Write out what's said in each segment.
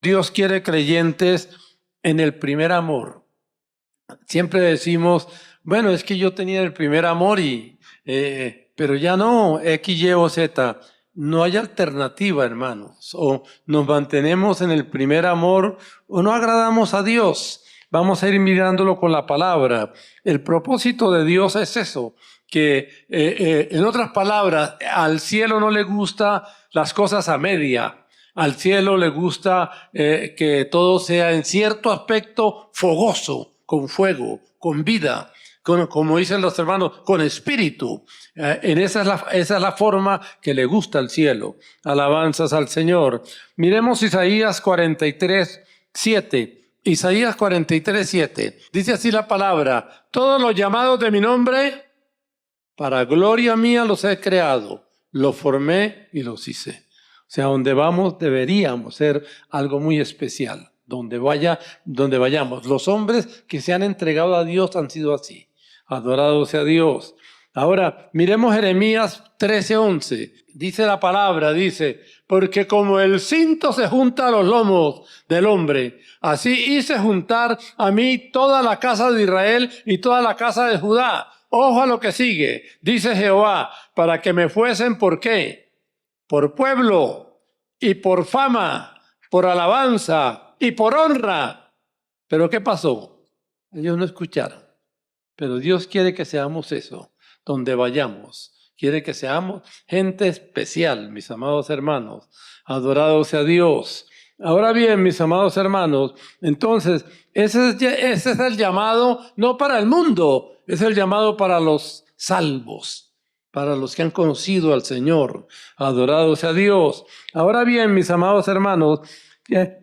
Dios quiere creyentes en el primer amor. Siempre decimos, bueno, es que yo tenía el primer amor pero ya no, X, Y o Z. No hay alternativa, hermanos. O nos mantenemos en el primer amor o no agradamos a Dios. Vamos a ir mirándolo con la palabra. El propósito de Dios es eso, que en otras palabras, al cielo no le gusta las cosas a media. Al cielo le gusta que todo sea en cierto aspecto fogoso, con fuego, con vida, como dicen los hermanos, con espíritu. Esa es la forma que le gusta al cielo. Alabanzas al Señor. Miremos Isaías 43:7. Isaías 43:7. Dice así la palabra: todos los llamados de mi nombre, para gloria mía los he creado, los formé y los hice. O sea, donde vamos deberíamos ser algo muy especial. Donde vayamos. Los hombres que se han entregado a Dios han sido así. Adorado sea Dios. Ahora, miremos Jeremías 13:11. Dice la palabra, dice, porque como el cinto se junta a los lomos del hombre, así hice juntar a mí toda la casa de Israel y toda la casa de Judá. Ojo a lo que sigue, dice Jehová, para que me fuesen, ¿por qué? Por pueblo y por fama, por alabanza y por honra. ¿Pero qué pasó? Ellos no escucharon. Pero Dios quiere que seamos eso, donde vayamos. Quiere que seamos gente especial, mis amados hermanos. Adorado sea Dios. Ahora bien, mis amados hermanos, entonces, ese es el llamado no para el mundo, es el llamado para los salvos, para los que han conocido al Señor. Adorado sea Dios. Ahora bien, mis amados hermanos,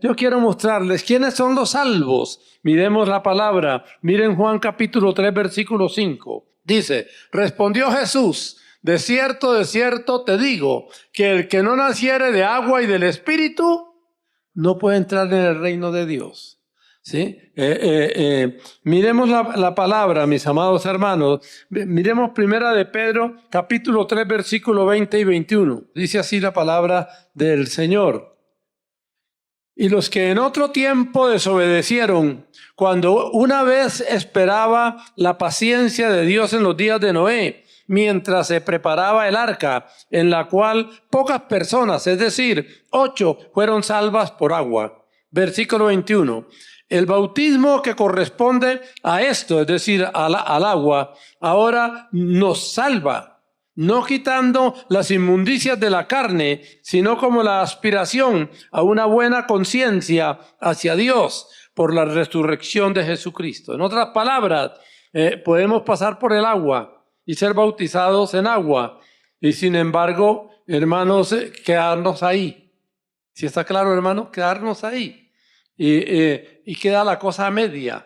yo quiero mostrarles quiénes son los salvos. Miremos la palabra. Miren Juan capítulo 3, versículo 5. Dice, respondió Jesús, de cierto, te digo, que el que no naciere de agua y del Espíritu no puede entrar en el reino de Dios. ¿Sí? Miremos la palabra, mis amados hermanos. Miremos primera de Pedro, capítulo 3, versículo 20 y 21. Dice así la palabra del Señor. Y los que en otro tiempo desobedecieron, cuando una vez esperaba la paciencia de Dios en los días de Noé, mientras se preparaba el arca, en la cual pocas personas, es decir, 8, fueron salvas por agua. Versículo 21. El bautismo que corresponde a esto, es decir, al agua, ahora nos salva, no quitando las inmundicias de la carne, sino como la aspiración a una buena conciencia hacia Dios por la resurrección de Jesucristo. En otras palabras, podemos pasar por el agua y ser bautizados en agua, y sin embargo, hermanos, quedarnos ahí. ¿Sí está claro, hermanos? Quedarnos ahí. Y queda la cosa a media,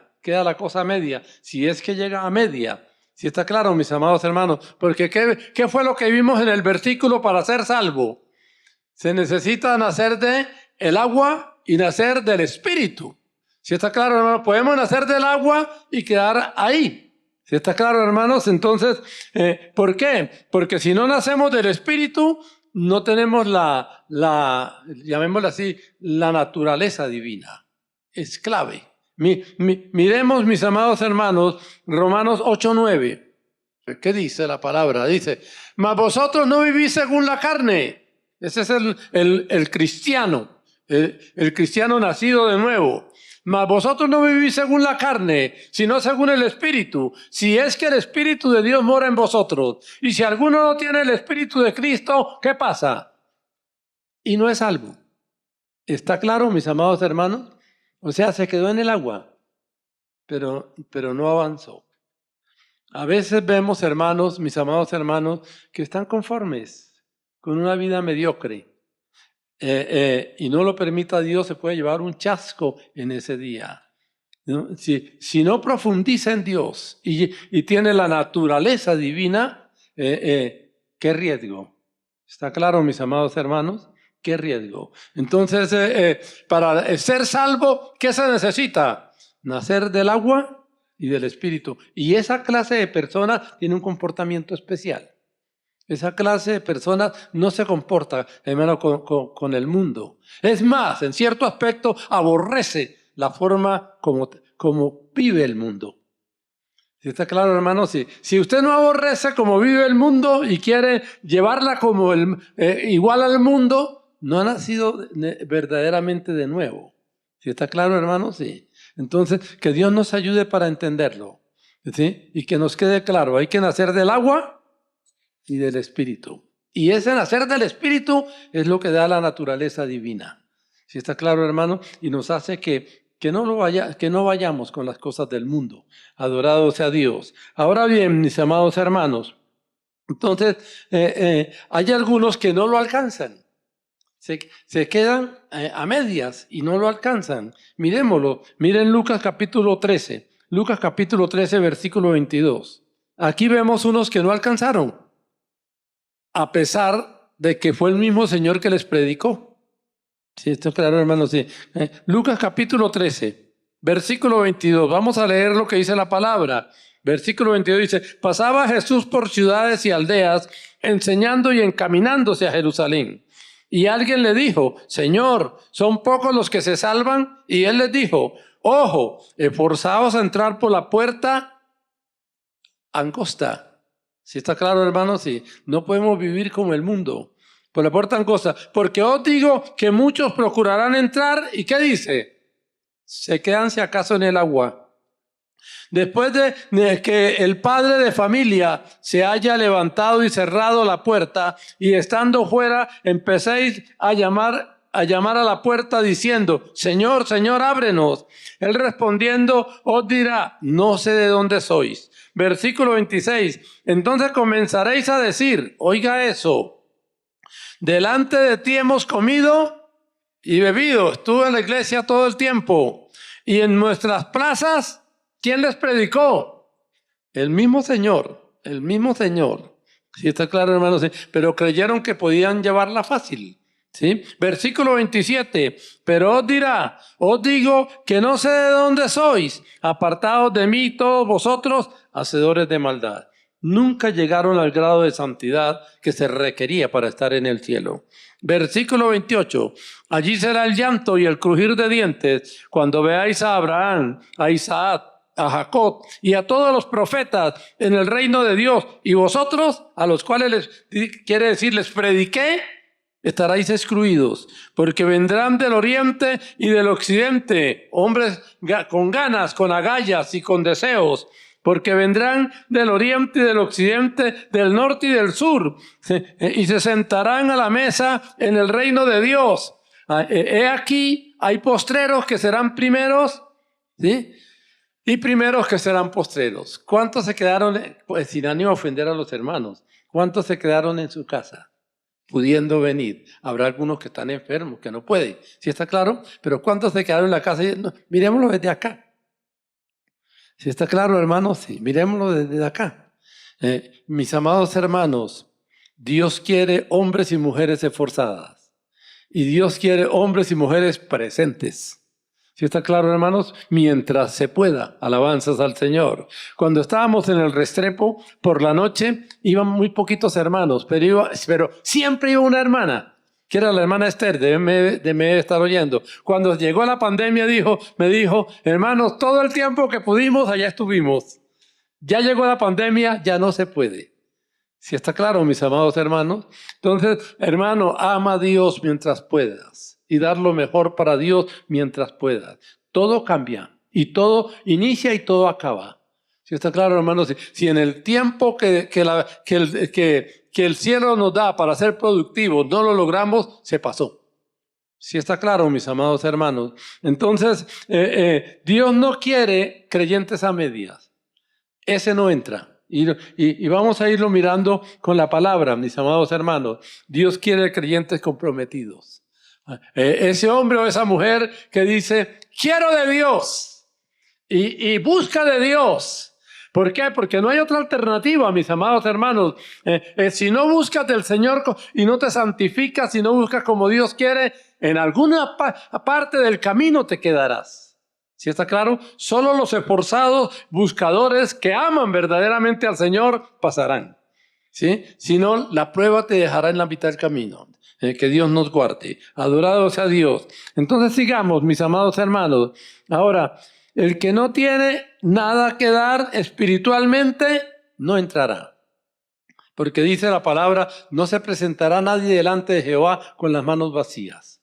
si es que llega a media. ¿Sí está claro, mis amados hermanos? Porque ¿qué fue lo que vimos en el versículo para ser salvo? Se necesita nacer de el agua y nacer del Espíritu. ¿Sí está claro, hermanos? Podemos nacer del agua y quedar ahí. ¿Sí está claro, hermanos? Entonces, ¿por qué? Porque si no nacemos del Espíritu, no tenemos llamémosla así, la naturaleza divina. Es clave. Miremos, mis amados hermanos, Romanos 8:9. ¿Qué dice la palabra? Dice, mas vosotros no vivís según la carne. Ese es el cristiano, el cristiano nacido de nuevo. Mas vosotros no vivís según la carne, sino según el Espíritu. Si es que el Espíritu de Dios mora en vosotros. Y si alguno no tiene el Espíritu de Cristo, ¿qué pasa? Y no es salvo. ¿Está claro, mis amados hermanos? O sea, se quedó en el agua, pero no avanzó. A veces vemos hermanos, mis amados hermanos, que están conformes con una vida mediocre. Y no lo permita Dios, se puede llevar un chasco en ese día. ¿No? Si no profundiza en Dios y tiene la naturaleza divina, ¿qué riesgo? ¿Está claro, mis amados hermanos? ¿Qué riesgo? Entonces, para ser salvo, ¿qué se necesita? Nacer del agua y del Espíritu. Y esa clase de personas tiene un comportamiento especial. Esa clase de personas no se comporta, hermano, con el mundo. Es más, en cierto aspecto, aborrece la forma como vive el mundo. ¿Sí está claro, hermano? Si usted no aborrece como vive el mundo y quiere llevarla como igual al mundo, no ha nacido verdaderamente de nuevo. ¿Sí está claro, hermano? Sí. Entonces, que Dios nos ayude para entenderlo. ¿Sí? Y que nos quede claro, hay que nacer del agua y del Espíritu. Y ese nacer del Espíritu es lo que da la naturaleza divina. ¿Sí está claro, hermano? Y nos hace que no vayamos con las cosas del mundo. Adorado sea Dios. Ahora bien, mis amados hermanos, entonces hay algunos que no lo alcanzan. Se quedan a medias y no lo alcanzan. Miremoslo. Miren Lucas capítulo 13. Lucas capítulo 13, versículo 22. Aquí vemos unos que no alcanzaron, a pesar de que fue el mismo Señor que les predicó. Sí, esto es claro, hermanos. Sí. Lucas capítulo 13, versículo 22. Vamos a leer lo que dice la palabra. Versículo 22 dice: pasaba Jesús por ciudades y aldeas, enseñando y encaminándose a Jerusalén. Y alguien le dijo: Señor, ¿son pocos los que se salvan? Y él les dijo: ojo, esforzaos a entrar por la puerta angosta. ¿Sí está claro, hermanos? Sí. No podemos vivir como el mundo. Por la puerta angosta. Porque os digo que muchos procurarán entrar. ¿Y qué dice? Se quedan si acaso en el agua. Después de que el padre de familia se haya levantado y cerrado la puerta, y estando fuera empecéis a llamar a la puerta diciendo: Señor, Señor, ábrenos. Él respondiendo os dirá: no sé de dónde sois. Versículo 26. Entonces comenzaréis a decir, oiga eso: delante de ti hemos comido y bebido. Estuve en la iglesia todo el tiempo. Y en nuestras plazas, ¿quién les predicó? El mismo Señor, el mismo Señor. ¿Sí está claro, hermanos? Sí. Pero creyeron que podían llevarla fácil. ¿Sí? Versículo 27. Pero os dirá: os digo que no sé de dónde sois. Apartados de mí todos vosotros, hacedores de maldad. Nunca llegaron al grado de santidad que se requería para estar en el cielo. Versículo 28. Allí será el llanto y el crujir de dientes cuando veáis a Abraham, a Isaac, a Jacob y a todos los profetas en el reino de Dios. Y vosotros, a los cuales quiere decir, les prediqué, estaréis excluidos, porque vendrán del oriente y del occidente hombres con ganas, con agallas y con deseos, porque vendrán del oriente y del occidente, del norte y del sur, y se sentarán a la mesa en el reino de Dios. He aquí, hay postreros que serán primeros, ¿sí? Y primeros que serán postreros. ¿Cuántos se quedaron, pues sin ánimo a ofender a los hermanos, cuántos se quedaron en su casa pudiendo venir? Habrá algunos que están enfermos, que no pueden, ¿sí está claro? Pero ¿cuántos se quedaron en la casa? No, miremoslo desde acá. ¿Sí está claro, hermanos? Sí, miremoslo desde acá. Mis amados hermanos, Dios quiere hombres y mujeres esforzadas. Y Dios quiere hombres y mujeres presentes. ¿Sí está claro, hermanos? Mientras se pueda, alabanzas al Señor. Cuando estábamos en el Restrepo, por la noche, iban muy poquitos hermanos, pero siempre iba una hermana, que era la hermana Esther, debe estar oyendo. Cuando llegó la pandemia, me dijo, hermanos, todo el tiempo que pudimos, allá estuvimos. Ya llegó la pandemia, ya no se puede. ¿Sí está claro, mis amados hermanos? Entonces, hermano, ama a Dios mientras puedas. Y dar lo mejor para Dios mientras puedas. Todo cambia y todo inicia y todo acaba. ¿Sí está claro, hermanos? Si en el tiempo que el cielo nos da para ser productivos no lo logramos, se pasó. ¿Sí está claro, mis amados hermanos? Entonces, Dios no quiere creyentes a medias. Ese no entra. Y vamos a irlo mirando con la palabra, mis amados hermanos. Dios quiere creyentes comprometidos. Ese hombre o esa mujer que dice, quiero de Dios y busca de Dios. ¿Por qué? Porque no hay otra alternativa, mis amados hermanos. Si no buscas del Señor y no te santificas, si no buscas como Dios quiere, en alguna parte del camino te quedarás. ¿Sí está claro? Solo los esforzados buscadores que aman verdaderamente al Señor pasarán. ¿sí? Si no, la prueba te dejará en la mitad del camino. Que Dios nos guarde. Adorado sea Dios. Entonces sigamos, mis amados hermanos. Ahora, el que no tiene nada que dar espiritualmente, no entrará. Porque dice la palabra, no se presentará nadie delante de Jehová con las manos vacías.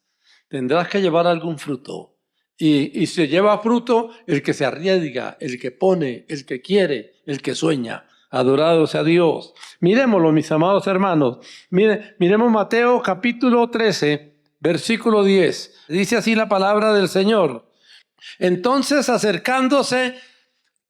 Tendrás que llevar algún fruto. Y se lleva fruto el que se arriesga, el que pone, el que quiere, el que sueña. Adorado sea Dios. Miremoslo, mis amados hermanos. Miremos Mateo capítulo 13, versículo 10. Dice así la palabra del Señor. Entonces, acercándose,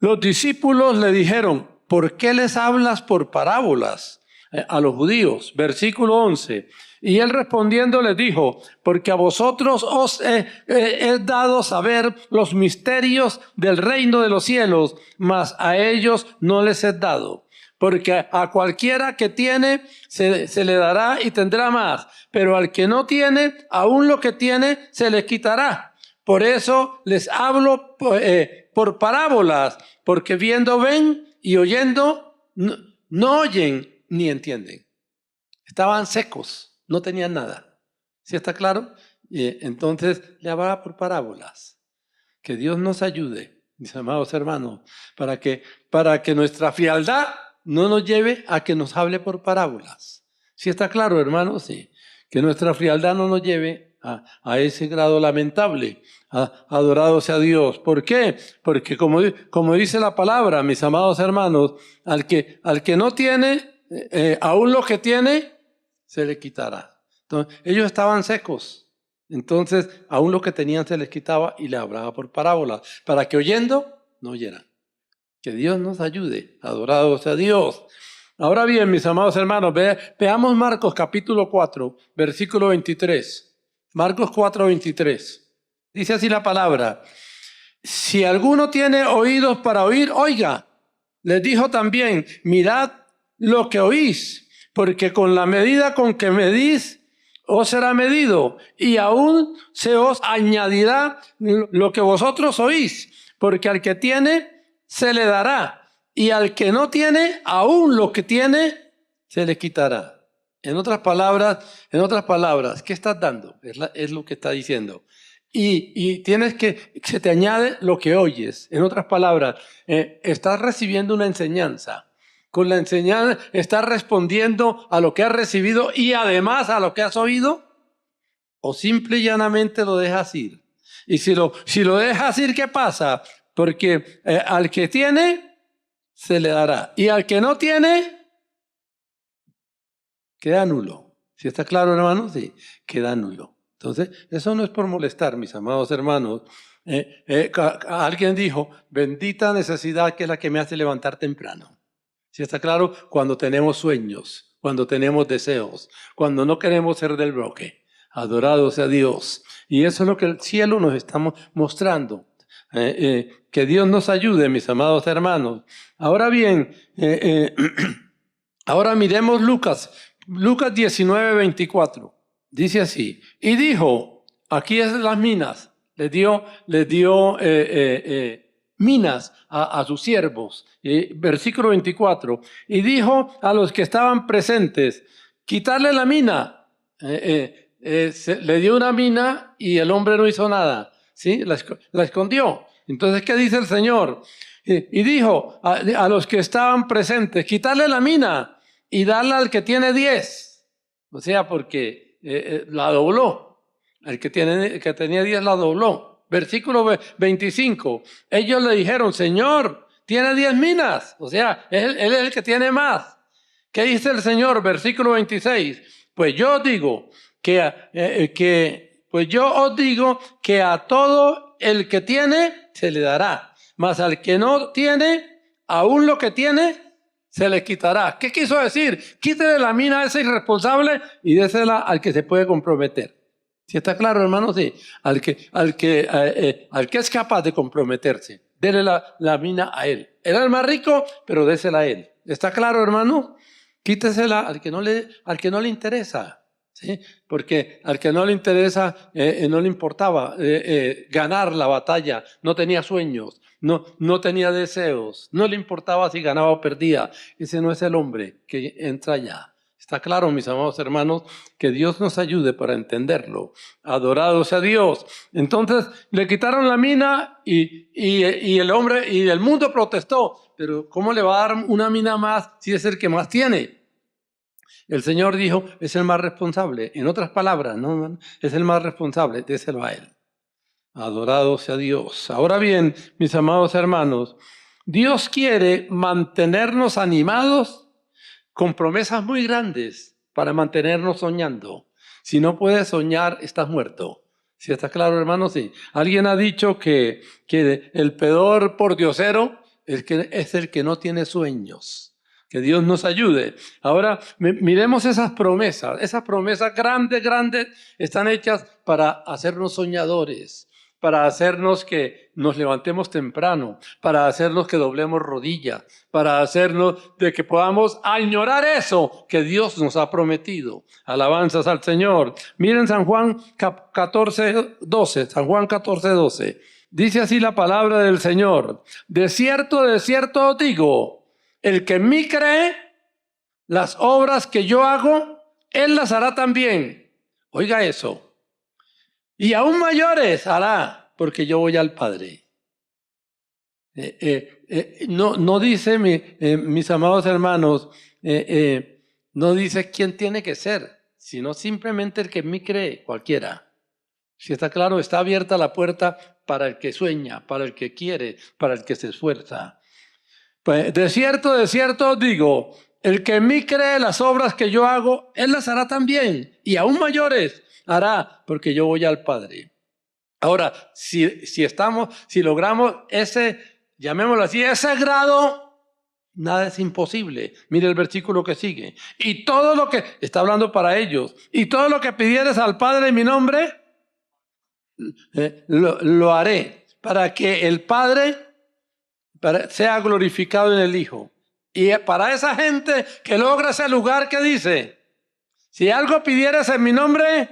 los discípulos le dijeron, ¿por qué les hablas por parábolas a los judíos? Versículo 11. Y él respondiendo les dijo, porque a vosotros os he dado saber los misterios del reino de los cielos, mas a ellos no les he dado. Porque a cualquiera que tiene se le dará y tendrá más, pero al que no tiene, aún lo que tiene se le quitará. Por eso les hablo por parábolas, porque viendo ven y oyendo no oyen ni entienden. Estaban secos. No tenían nada. ¿Sí está claro? Entonces le hablaba por parábolas. Que Dios nos ayude, mis amados hermanos, para que nuestra frialdad no nos lleve a que nos hable por parábolas. ¿Sí está claro, hermanos? Sí. Que nuestra frialdad no nos lleve a ese grado lamentable. Adorado sea Dios. ¿Por qué? Porque como dice la palabra, mis amados hermanos, al que no tiene, aún lo que tiene, se le quitará. Entonces, ellos estaban secos. Entonces, aún lo que tenían se les quitaba y le hablaba por parábolas, para que oyendo no oyeran. Que Dios nos ayude. Adorado sea Dios. Ahora bien, mis amados hermanos, veamos Marcos capítulo 4, versículo 23. Marcos 4, 23. Dice así la palabra. Si alguno tiene oídos para oír, oiga. Les dijo también, mirad lo que oís, porque con la medida con que medís, os será medido, y aún se os añadirá lo que vosotros oís, porque al que tiene, se le dará, y al que no tiene, aún lo que tiene, se le quitará. En otras palabras, ¿qué estás dando? Es lo que está diciendo. Y tienes que se te añade lo que oyes. En otras palabras, estás recibiendo una enseñanza. Con la enseñanza estás respondiendo a lo que has recibido y además a lo que has oído, o simple y llanamente lo dejas ir. Y si lo dejas ir, ¿qué pasa? Porque al que tiene, se le dará. Y al que no tiene, queda nulo. ¿Sí está claro, hermano? Sí, queda nulo. Entonces, eso no es por molestar, mis amados hermanos. Alguien dijo, bendita necesidad que es la que me hace levantar temprano. ¿Sí está claro? Cuando tenemos sueños, cuando tenemos deseos, cuando no queremos ser del bloque. Adorado sea Dios. Y eso es lo que el cielo nos está mostrando. Que Dios nos ayude, mis amados hermanos. Ahora bien, ahora miremos Lucas 19, 24. Dice así, y dijo, aquí es las minas, les dio minas a sus siervos. Versículo 24, y dijo a los que estaban presentes, quitarle la mina. Le dio una mina y el hombre no hizo nada, ¿sí? La escondió. Entonces, ¿qué dice el Señor? Y dijo a los que estaban presentes, quitarle la mina y darla al que tiene 10. O sea, porque la dobló. El que tenía 10 la dobló. Versículo 25. Ellos le dijeron, Señor, tiene 10 minas. O sea, él es el que tiene más. ¿Qué dice el Señor? Versículo 26. Pues yo os digo que a todo el que tiene se le dará. Mas al que no tiene, aún lo que tiene, se le quitará. ¿Qué quiso decir? Quítele la mina a ese irresponsable y désela al que se puede comprometer. ¿Sí está claro, hermano? Sí. Al que es capaz de comprometerse. Dele la mina a él. Él es el más rico, pero désela a él. ¿Está claro, hermano? Quítesela al que no le interesa. ¿Sí? Porque al que no le interesa, no le importaba ganar la batalla. No tenía sueños. no tenía deseos, no le importaba si ganaba o perdía. Ese no es el hombre que entra allá. Está claro, mis amados hermanos, que Dios nos ayude para entenderlo. Adorado sea Dios. Entonces le quitaron la mina y el hombre y el mundo protestó. Pero ¿cómo le va a dar una mina más si es el que más tiene? El Señor dijo, es el más responsable. En otras palabras, no, es el más responsable, déselo a Él. Adorado sea Dios. Ahora bien, mis amados hermanos, Dios quiere mantenernos animados con promesas muy grandes para mantenernos soñando. Si no puedes soñar, estás muerto. ¿Sí está claro, hermano? Sí. Alguien ha dicho que el peor pordiosero es el que no tiene sueños. Que Dios nos ayude. Ahora, miremos esas promesas. Esas promesas grandes, grandes, están hechas para hacernos soñadores, para hacernos que nos levantemos temprano, para hacernos que doblemos rodillas, para hacernos de que podamos añorar eso que Dios nos ha prometido. Alabanzas al Señor. Miren San Juan 14:12, San Juan 14:12. Dice así la palabra del Señor. De cierto os digo, el que en mí cree, las obras que yo hago, él las hará también. Oiga eso. Y aún mayores hará, porque yo voy al Padre. No dice, mis amados hermanos, no dice quién tiene que ser, sino simplemente el que en mí cree, cualquiera. Si está claro, está abierta la puerta para el que sueña, para el que quiere, para el que se esfuerza. Pues de cierto os digo, el que en mí cree las obras que yo hago, él las hará también, y aún mayores hará, porque yo voy al Padre. Ahora, si logramos ese, llamémoslo así, ese grado, nada es imposible. Mire el versículo que sigue. Y todo lo que, está hablando para ellos, y todo lo que pidieres al Padre en mi nombre, lo haré, para que el Padre sea glorificado en el Hijo. Y para esa gente que logra ese lugar que dice, si algo pidieras en mi nombre,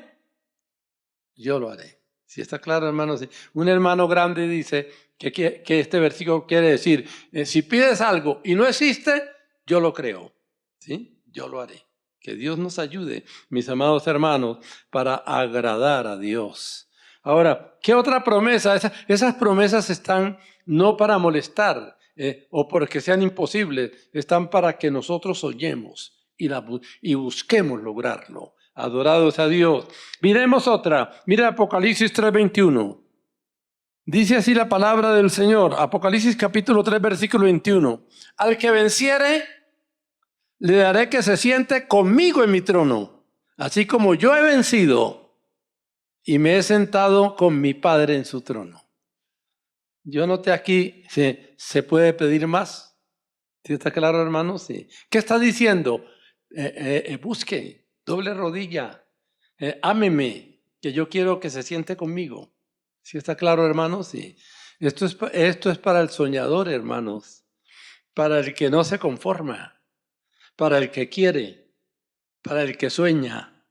yo lo haré. Si está claro, hermano. Un hermano grande dice que este versículo quiere decir, si pides algo y no existe, yo lo creo. ¿Sí? Yo lo haré. Que Dios nos ayude, mis amados hermanos, para agradar a Dios. Ahora, ¿qué otra promesa? Esas promesas están no para molestar o porque sean imposibles, están para que nosotros soñemos y busquemos lograrlo. Adorados a Dios. Miremos otra. Mira Apocalipsis 3:21. Dice así la palabra del Señor. Apocalipsis capítulo 3, versículo 21. Al que venciere, le daré que se siente conmigo en mi trono, así como yo he vencido y me he sentado con mi Padre en su trono. Yo noté aquí, ¿se puede pedir más? ¿Sí está claro, hermano? Sí. ¿Qué está diciendo? Busque, doble rodilla, ámeme, que yo quiero que se siente conmigo. ¿Sí está claro, hermanos? Sí. Esto es para el soñador, hermanos, para el que no se conforma, para el que quiere, para el que sueña,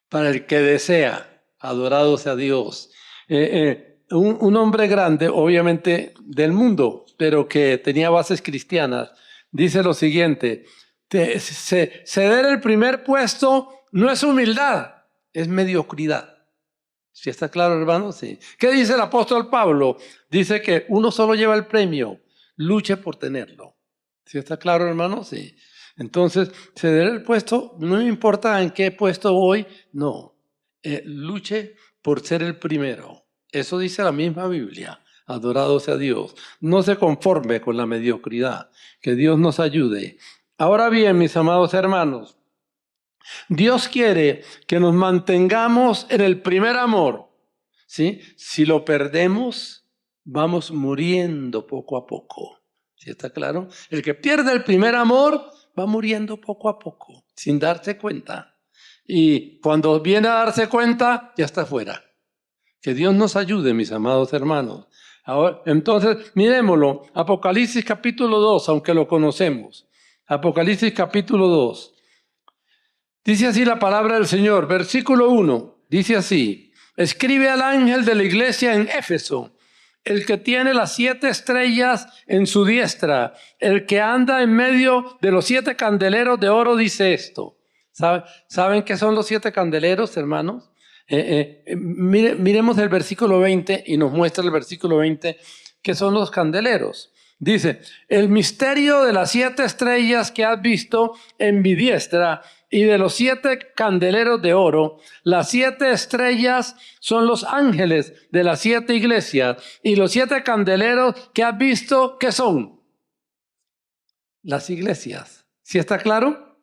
para el que desea. Adorado sea Dios. Un hombre grande, obviamente del mundo, pero que tenía bases cristianas, dice lo siguiente: ceder el primer puesto no es humildad, es mediocridad. ¿Sí está claro, hermano? Sí. ¿Qué dice el apóstol Pablo? Dice que uno solo lleva el premio, luche por tenerlo. ¿Sí está claro, hermano? Sí. Entonces, ceder el puesto, no me importa en qué puesto voy, no. Luche por ser el primero. Eso dice la misma Biblia. Adorado sea Dios. No se conforme con la mediocridad. Que Dios nos ayude. Ahora bien, mis amados hermanos, Dios quiere que nos mantengamos en el primer amor. ¿Sí? Si lo perdemos, vamos muriendo poco a poco. ¿Sí está claro? El que pierde el primer amor va muriendo poco a poco, sin darse cuenta. Y cuando viene a darse cuenta, ya está fuera. Que Dios nos ayude, mis amados hermanos. Ahora, entonces, miremoslo. Apocalipsis capítulo 2, aunque lo conocemos. Apocalipsis capítulo 2. Dice así la palabra del Señor. Versículo 1. Dice así: escribe al ángel de la iglesia en Éfeso. el que tiene las 7 estrellas en su diestra, el que anda en medio de los 7 candeleros de oro, dice esto. ¿Saben qué son los 7 candeleros, hermanos? Miremos el versículo 20 y nos muestra el versículo 20 qué son los candeleros. Dice, el misterio de las 7 estrellas que has visto en mi diestra y de los 7 candeleros de oro. Las 7 estrellas son los ángeles de las 7 iglesias y los 7 candeleros que has visto, ¿qué son? Las iglesias. ¿Sí está claro?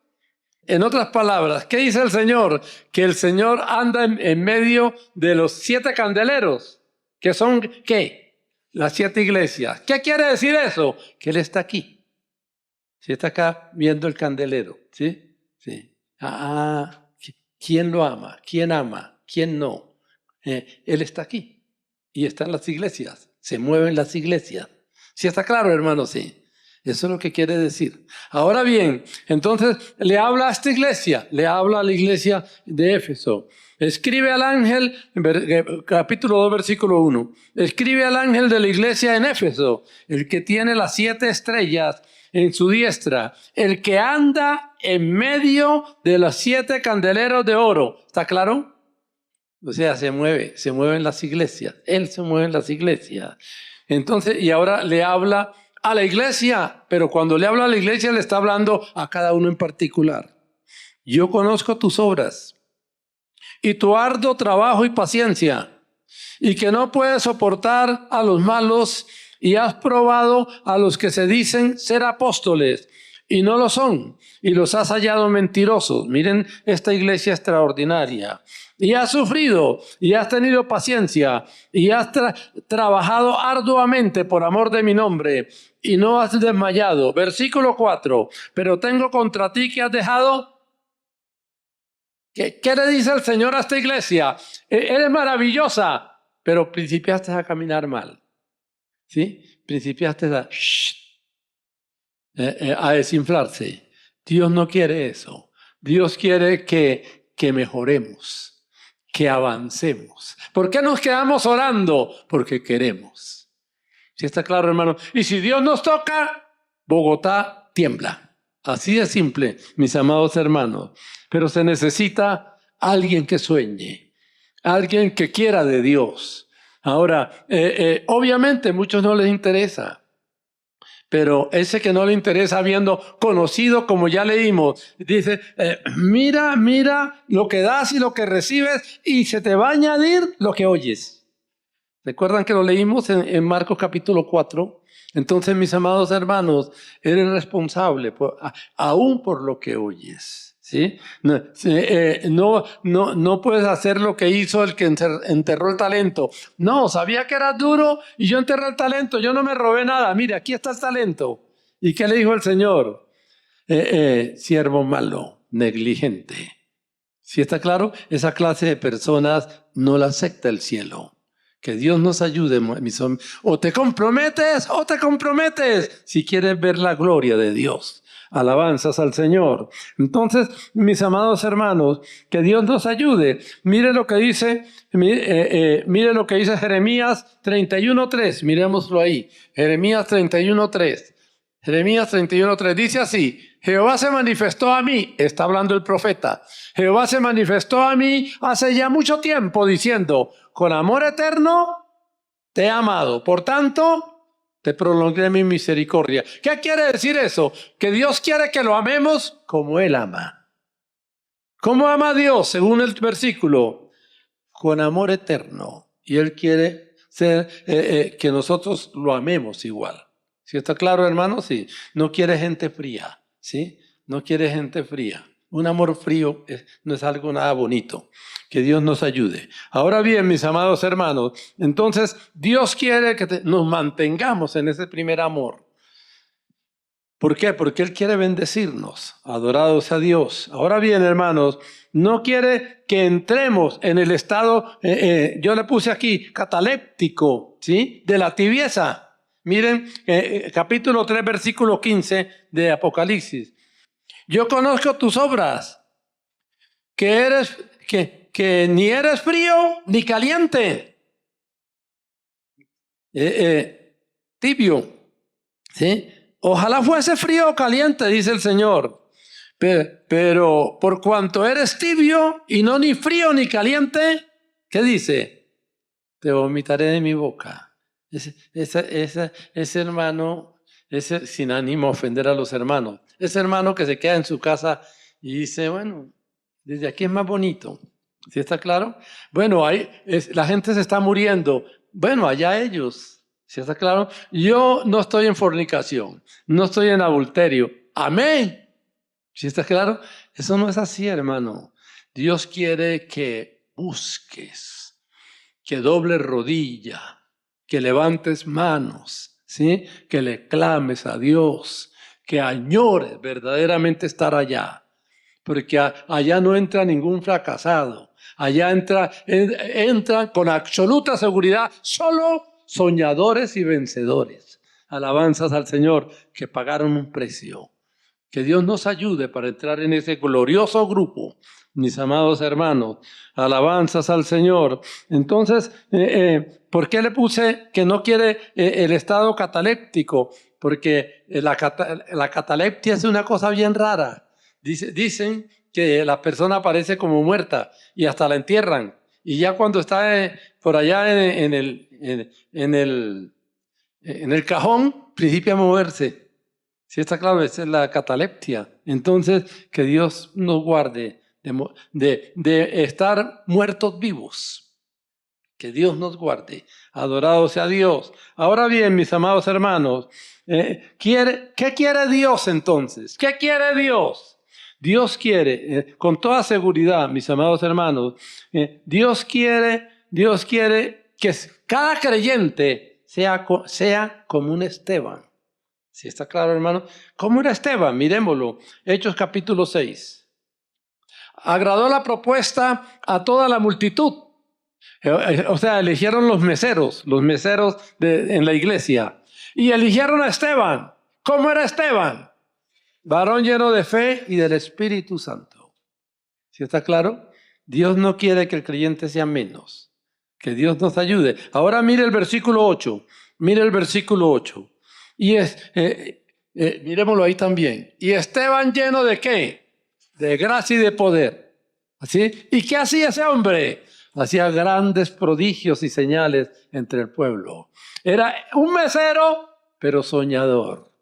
En otras palabras, ¿qué dice el Señor? Que el Señor anda en medio de los 7 candeleros, que son, ¿qué? Las 7 iglesias. ¿Qué quiere decir eso? Que Él está aquí. Sí, está acá viendo el candelero. ¿Sí? Sí. ¿Quién lo ama? ¿Quién ama? ¿Quién no? Él está aquí. Y está en las iglesias. Se mueven las iglesias. ¿Sí está claro, hermano? Sí. Eso es lo que quiere decir. Ahora bien, entonces le habla a esta iglesia. Le habla a la iglesia de Éfeso. Escribe al ángel, capítulo 2, versículo 1. Escribe al ángel de la iglesia en Éfeso, el que tiene las 7 estrellas en su diestra, el que anda en medio de los 7 candeleros de oro. ¿Está claro? O sea, se mueven las iglesias. Él se mueve en las iglesias. Entonces, y ahora le habla a la iglesia, pero cuando le habla a la iglesia le está hablando a cada uno en particular. Yo conozco tus obras y tu arduo trabajo y paciencia, y que no puedes soportar a los malos, y has probado a los que se dicen ser apóstoles y no lo son, y los has hallado mentirosos. Miren esta iglesia extraordinaria. Y has sufrido, y has tenido paciencia, y has trabajado arduamente por amor de mi nombre, y no has desmayado. Versículo 4. Pero tengo contra ti que has dejado. ¿Qué le dice el Señor a esta iglesia? Eres maravillosa, pero principiaste a caminar mal. ¿Sí? Principiaste a desinflarse. Dios no quiere eso. Dios quiere que mejoremos, que avancemos. ¿Por qué nos quedamos orando? Porque queremos. ¿Sí está claro, hermano? Y si Dios nos toca, Bogotá tiembla. Así de simple, mis amados hermanos. Pero se necesita alguien que sueñe, alguien que quiera de Dios. Ahora, obviamente a muchos no les interesa, pero ese que no le interesa, habiendo conocido, como ya leímos, dice, mira lo que das y lo que recibes, y se te va a añadir lo que oyes. ¿Recuerdan que lo leímos en Marcos capítulo 4? Entonces, mis amados hermanos, eres responsable aún por lo que oyes. ¿Sí? No puedes hacer lo que hizo el que enterró el talento. No, sabía que eras duro y yo enterré el talento. Yo no me robé nada. Mire, aquí está el talento. ¿Y qué le dijo el Señor? Siervo malo, negligente. ¿Sí está claro? Esa clase de personas no la acepta el cielo. Que Dios nos ayude, mis hombres. O te comprometes si quieres ver la gloria de Dios. Alabanzas al Señor. Entonces, mis amados hermanos, que Dios nos ayude. Mire lo que dice, mire lo que dice Jeremías 31:3. Miremoslo ahí. Jeremías 31:3. Jeremías 31:3 dice así: Jehová se manifestó a mí, está hablando el profeta, Jehová se manifestó a mí hace ya mucho tiempo diciendo, con amor eterno te he amado, por tanto te prolongué mi misericordia. ¿Qué quiere decir eso? Que Dios quiere que lo amemos como Él ama. ¿Cómo ama a Dios? Según el versículo, con amor eterno. Y Él quiere que nosotros lo amemos igual. ¿Sí está claro, hermano? Sí. No quiere gente fría. ¿Sí? No quiere gente fría. Un amor frío no es algo nada bonito. Que Dios nos ayude. Ahora bien, mis amados hermanos, entonces Dios quiere que nos mantengamos en ese primer amor. ¿Por qué? Porque Él quiere bendecirnos. Adorados a Dios. Ahora bien, hermanos, no quiere que entremos en el estado, yo le puse aquí, cataléptico, ¿sí? De la tibieza. Miren, capítulo 3, versículo 15 de Apocalipsis. Yo conozco tus obras, que ni eres frío ni caliente. tibio, ¿sí? Ojalá fuese frío o caliente, dice el Señor. Pero por cuanto eres tibio y no ni frío ni caliente, ¿qué dice? Te vomitaré de mi boca. Ese hermano, sin ánimo a ofender a los hermanos, ese hermano que se queda en su casa y dice, bueno, desde aquí es más bonito. ¿Sí está claro? Bueno, la gente se está muriendo. Bueno, allá ellos. ¿Sí está claro? Yo no estoy en fornicación, no estoy en adulterio. Amén. ¿Sí está claro? Eso no es así, hermano. Dios quiere que busques, que dobles rodilla, que levantes manos, ¿sí? Que le clames a Dios, que añores verdaderamente estar allá. Porque allá no entra ningún fracasado. Allá entra con absoluta seguridad solo soñadores y vencedores. Alabanzas al Señor que pagaron un precio. Que Dios nos ayude para entrar en ese glorioso grupo, mis amados hermanos. Alabanzas al Señor. Entonces, ¿por qué le puse que no quiere el estado cataléptico? Porque la catalepsia es una cosa bien rara. Dicen que la persona aparece como muerta y hasta la entierran. Y ya cuando está por allá en el cajón, principia a moverse. ¿Sí está claro? Esa es la catalepsia. Entonces, que Dios nos guarde de estar muertos vivos. Que Dios nos guarde. Adorado sea Dios. Ahora bien, mis amados hermanos, ¿qué quiere Dios entonces? ¿Qué quiere Dios? Dios quiere, con toda seguridad, mis amados hermanos, Dios quiere que cada creyente sea como un Esteban. ¿Sí está claro, hermano? ¿Cómo era Esteban? Miremoslo. Hechos capítulo 6. Agradó la propuesta a toda la multitud. O sea, eligieron los meseros en la iglesia. Y eligieron a Esteban. ¿Cómo era Esteban? Varón lleno de fe y del Espíritu Santo. ¿Sí está claro? Dios no quiere que el creyente sea menos. Que Dios nos ayude. Ahora mire el versículo 8. Mire el versículo 8. Y miremoslo ahí también. Y Esteban lleno de ¿qué? De gracia y de poder. ¿Así? ¿Y qué hacía ese hombre? Hacía grandes prodigios y señales entre el pueblo. Era un mesero, pero soñador.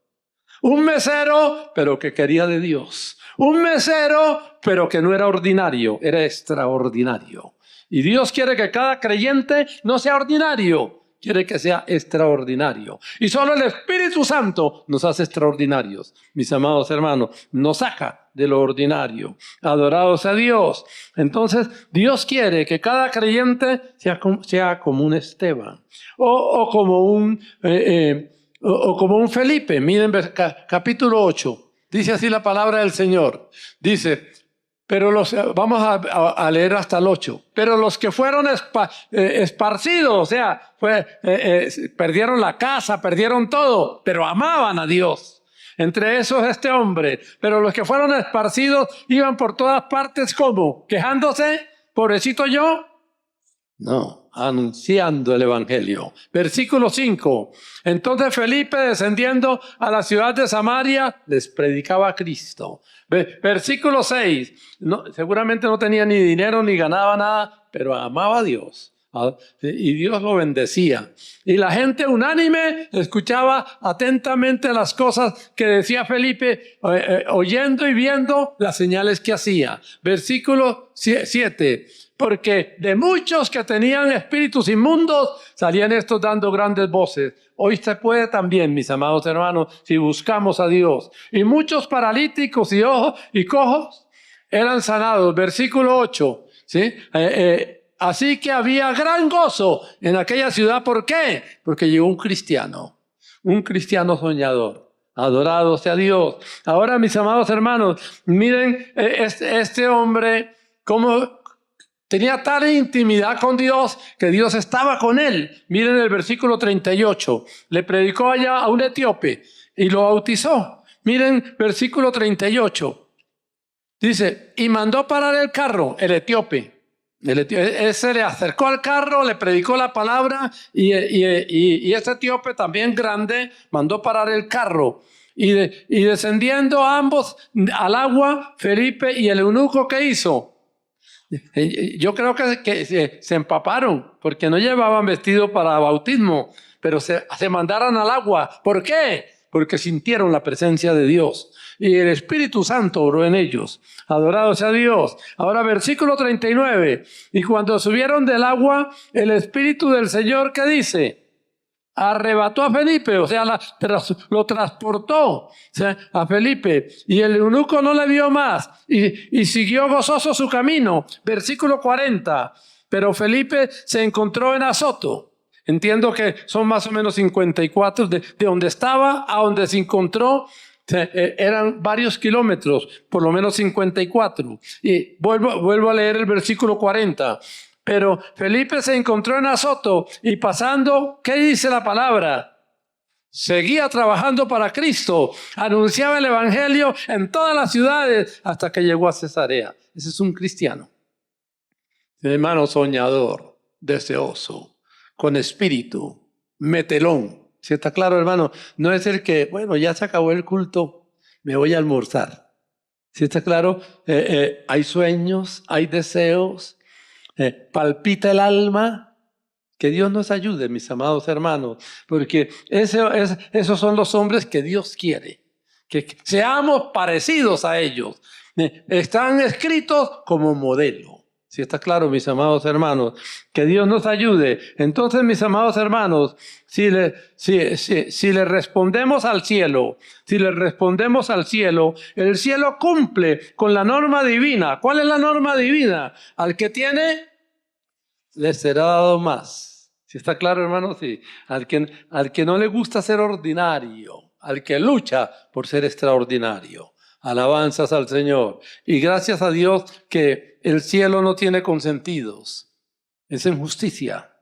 Un mesero, pero que quería de Dios. Un mesero, pero que no era ordinario, era extraordinario. Y Dios quiere que cada creyente no sea ordinario, quiere que sea extraordinario. Y solo el Espíritu Santo nos hace extraordinarios. Mis amados hermanos, nos saca de lo ordinario. Adorados a Dios. Entonces, Dios quiere que cada creyente sea como un Esteban o como un Felipe. Miren capítulo 8. Dice así la palabra del Señor. Dice, vamos a leer hasta el 8. Pero los que fueron esparcidos, o sea, perdieron la casa, perdieron todo, pero amaban a Dios. Entre esos este hombre. Pero los que fueron esparcidos iban por todas partes, ¿cómo? ¿Quejándose? ¿Pobrecito yo? No, anunciando el evangelio. Versículo 5. Entonces Felipe, descendiendo a la ciudad de Samaria, les predicaba a Cristo. Versículo 6. Seguramente no tenía ni dinero ni ganaba nada, pero amaba a Dios. Y Dios lo bendecía. Y la gente unánime escuchaba atentamente las cosas que decía Felipe, oyendo y viendo las señales que hacía. Versículo 7. Porque de muchos que tenían espíritus inmundos, salían estos dando grandes voces. Hoy se puede también, mis amados hermanos, si buscamos a Dios. Y muchos paralíticos y cojos eran sanados. Versículo 8. ¿Sí? Así que había gran gozo en aquella ciudad. ¿Por qué? Porque llegó un cristiano soñador. Adorado sea Dios. Ahora, mis amados hermanos, miren este hombre cómo tenía tal intimidad con Dios que Dios estaba con él. Miren el versículo 38. Le predicó allá a un etíope y lo bautizó. Miren versículo 38. Dice, y mandó parar el carro, el etíope. Ese le acercó al carro, le predicó la palabra y ese etíope también grande mandó parar el carro. Y descendiendo ambos al agua, Felipe y el eunuco, ¿qué hizo? Yo creo que se empaparon porque no llevaban vestido para bautismo, pero se mandaron al agua. ¿Por qué? Porque sintieron la presencia de Dios y el Espíritu Santo obró en ellos. Adorado sea Dios. Ahora versículo 39. Y cuando subieron del agua, el Espíritu del Señor, ¿qué dice? Arrebató a Felipe, o sea, lo transportó, o sea, a Felipe, y el eunuco no le vio más y siguió gozoso su camino. Versículo 40. Pero Felipe se encontró en Azoto. Entiendo que son más o menos 54 de donde estaba a donde se encontró. Eran varios kilómetros, por lo menos 54. Y vuelvo a leer el versículo 40. Pero Felipe se encontró en Azoto y pasando, ¿qué dice la palabra? Seguía trabajando para Cristo, anunciaba el evangelio en todas las ciudades hasta que llegó a Cesarea. Ese es un cristiano. Hermano soñador, deseoso, con espíritu, metelón. ¿Sí está claro, hermano? No es el que, bueno, ya se acabó el culto, me voy a almorzar. ¿Sí está claro? Hay sueños, hay deseos. Palpita el alma. Que Dios nos ayude, mis amados hermanos, porque esos son los hombres que Dios quiere, que seamos parecidos a ellos. Están escritos como modelo. Si está claro, mis amados hermanos, que Dios nos ayude. Entonces, mis amados hermanos, si le respondemos al cielo, el cielo cumple con la norma divina. ¿Cuál es la norma divina? Al que tiene, le será dado más. ¿Sí está claro, hermano? Sí. Al que no le gusta ser ordinario, al que lucha por ser extraordinario. Alabanzas al Señor. Y gracias a Dios que el cielo no tiene consentidos. Es en justicia.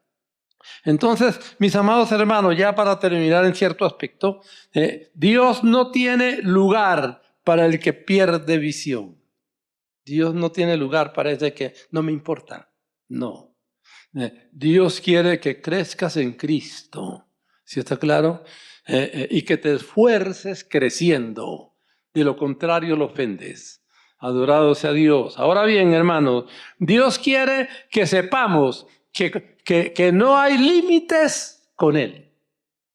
Entonces, mis amados hermanos, ya para terminar en cierto aspecto, Dios no tiene lugar para el que pierde visión. Dios no tiene lugar para ese que no me importa. No. Dios quiere que crezcas en Cristo, ¿sí está claro? Y que te esfuerces creciendo, de lo contrario lo ofendes. Adorado sea Dios. Ahora bien, hermanos, Dios quiere que sepamos que no hay límites con Él,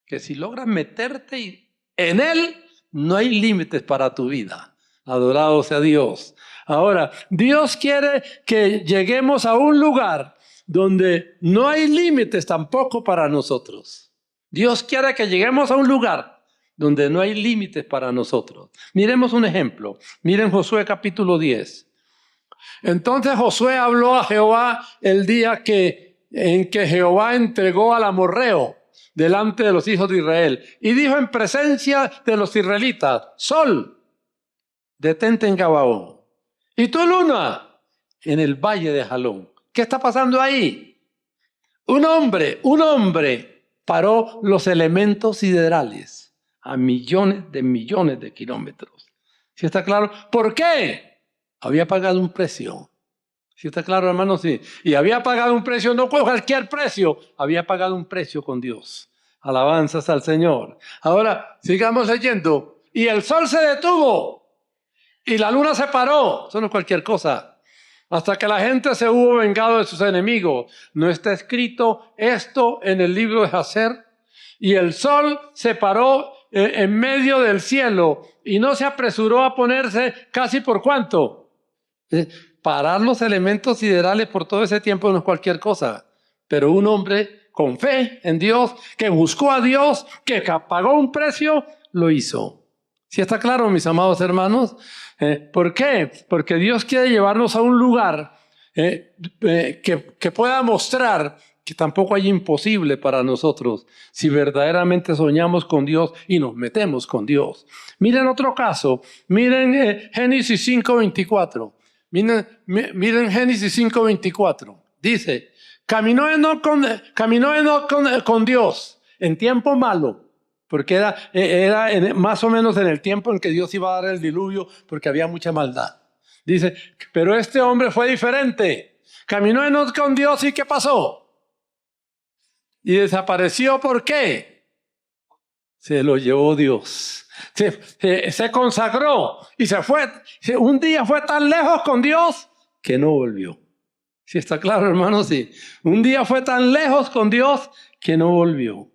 que si logras meterte en Él, no hay límites para tu vida. Adorado sea Dios. Ahora, Dios quiere que lleguemos a un lugar donde no hay límites tampoco para nosotros. Dios quiere que lleguemos a un lugar donde no hay límites para nosotros. Miremos un ejemplo. Miren Josué capítulo 10. Entonces Josué habló a Jehová el día en que Jehová entregó al amorreo delante de los hijos de Israel. Y dijo en presencia de los israelitas: Sol, detente en Gabaón. Y tú, luna, en el valle de Jalón. ¿Qué está pasando ahí? Un hombre paró los elementos siderales a millones de kilómetros. ¿Sí está claro? ¿Por qué? Había pagado un precio. ¿Sí está claro, hermano? Sí. Y había pagado un precio, no cualquier precio, había pagado un precio con Dios. Alabanzas al Señor. Ahora, sigamos leyendo. Y el sol se detuvo y la luna se paró. Eso no es cualquier cosa. Hasta que la gente se hubo vengado de sus enemigos. ¿No está escrito esto en el libro de Jacer? Y el sol se paró en medio del cielo y no se apresuró a ponerse casi por ¿cuánto? Parar los elementos siderales por todo ese tiempo no es cualquier cosa. Pero un hombre con fe en Dios, que buscó a Dios, que pagó un precio, lo hizo. ¿Sí está claro, mis amados hermanos? ¿Por qué? Porque Dios quiere llevarnos a un lugar que pueda mostrar que tampoco hay imposible para nosotros si verdaderamente soñamos con Dios y nos metemos con Dios. Miren otro caso. Miren Génesis 5:24. Miren Génesis 5:24. Dice: caminó Enoc con Dios en tiempo malo. Porque era más o menos en el tiempo en que Dios iba a dar el diluvio, porque había mucha maldad. Dice, pero este hombre fue diferente. caminó Enoc con Dios y ¿qué pasó? Y desapareció, ¿por qué? Se lo llevó Dios. Se consagró y se fue. Un día fue tan lejos con Dios que no volvió. ¿Sí está claro, hermanos? Sí. Un día fue tan lejos con Dios que no volvió.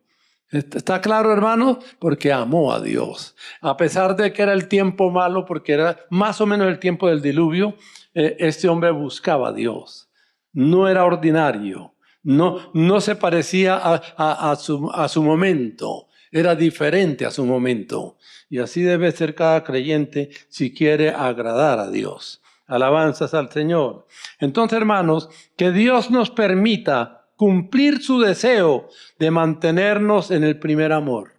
¿Está claro, hermanos? Porque amó a Dios. A pesar de que era el tiempo malo, porque era más o menos el tiempo del diluvio, este hombre buscaba a Dios. No era ordinario. No se parecía a su momento. Era diferente a su momento. Y así debe ser cada creyente si quiere agradar a Dios. Alabanzas al Señor. Entonces, hermanos, que Dios nos permita cumplir su deseo de mantenernos en el primer amor.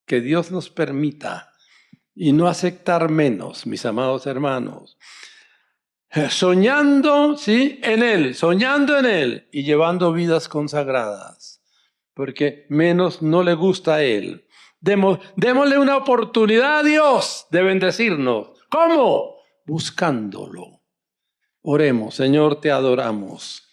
Que Dios nos permita y no aceptar menos, mis amados hermanos. Soñando, ¿sí? Soñando en Él y llevando vidas consagradas. Porque menos no le gusta a Él. Démosle una oportunidad a Dios de bendecirnos. ¿Cómo? Buscándolo. Oremos, Señor, te adoramos.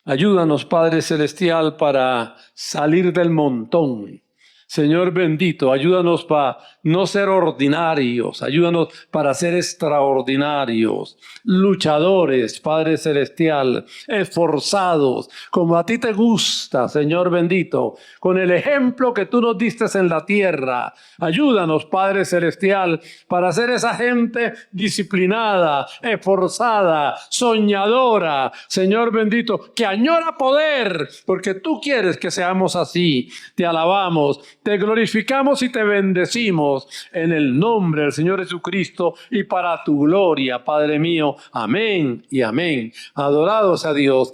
Ayúdanos, Padre Celestial, para salir del montón. Señor bendito, ayúdanos para no ser ordinarios, ayúdanos para ser extraordinarios, luchadores, Padre Celestial, esforzados, como a ti te gusta, Señor bendito, con el ejemplo que tú nos diste en la tierra. Ayúdanos, Padre Celestial, para ser esa gente disciplinada, esforzada, soñadora, Señor bendito, que añora poder, porque tú quieres que seamos así. Te alabamos, te glorificamos y te bendecimos en el nombre del Señor Jesucristo y para tu gloria, Padre mío. Amén y amén. Adorados a Dios.